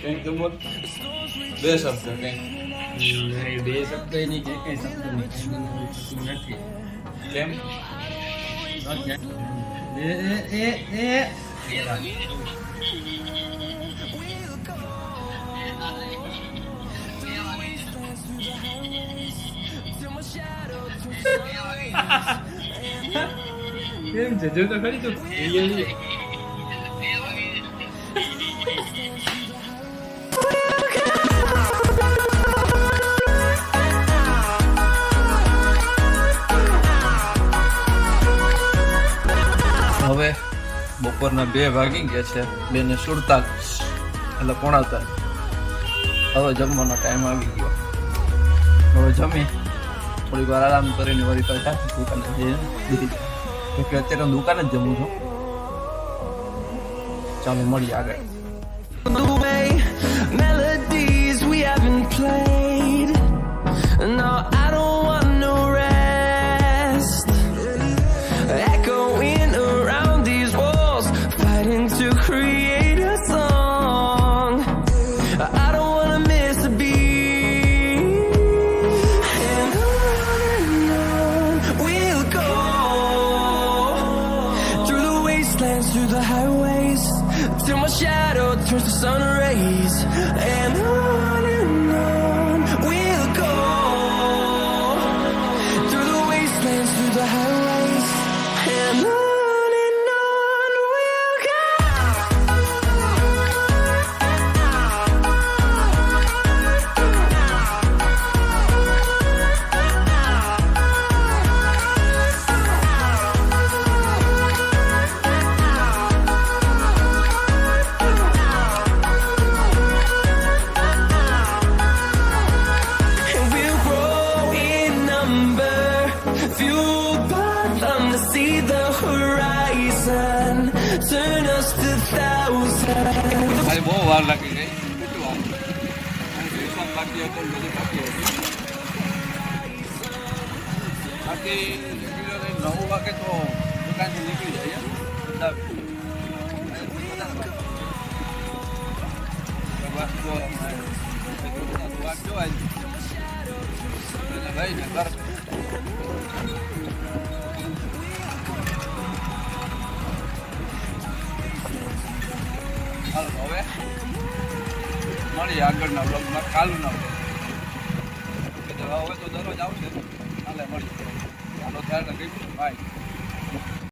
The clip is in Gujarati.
કંઈક તો બોલ. બે શબ્દ કંઈક. નહીં, બે શબ્દ નહીં કે કઈ શબ્દ નથી. કેમ? કેમ છે જો તો ખરી તું હવે બપોરના 2 વાગી ગયા છે, 2:47 એટલે 3:45. હવે જમવાનો ટાઈમ આવી ગયો. હવે જમી થોડીક વાર આરામ કરીને વળી પાછા દુકાને જઈએ દીધી. કે અત્યારે હું દુકાને જ જમું છું. ચાલો મળીએ આગળ. The way melodies we haven't played. No, I don't want no rest. Echoing around these walls, fighting to create a song. I don't wanna miss a beat. And on we'll go, through the wastelands, through the highways, till my shadow turns to sun rays. And on we'll go, through the wastelands, through the highways. And on we'll go. And we'll grow in number, fueled by them to see the horizon, turn us to thousands. આજે બહુ વાર લાગી ગઈ. કેટલી વાર? ટ્યુશન બાકી હતું, બધું બાકી હતું. બાકી નીકળ્યો નહીં. 9 વાગે તો દુકાનથી નીકળી જાય. ભાઈ ને ઘર હાલો હવે મળીએ આગળના બ્લોગમાં, કાલના બ્લોગ. હવે તો દરરોજ આવશે. હાલે મળીએ. હાલો ધ્યાન રાખીશું. બાય.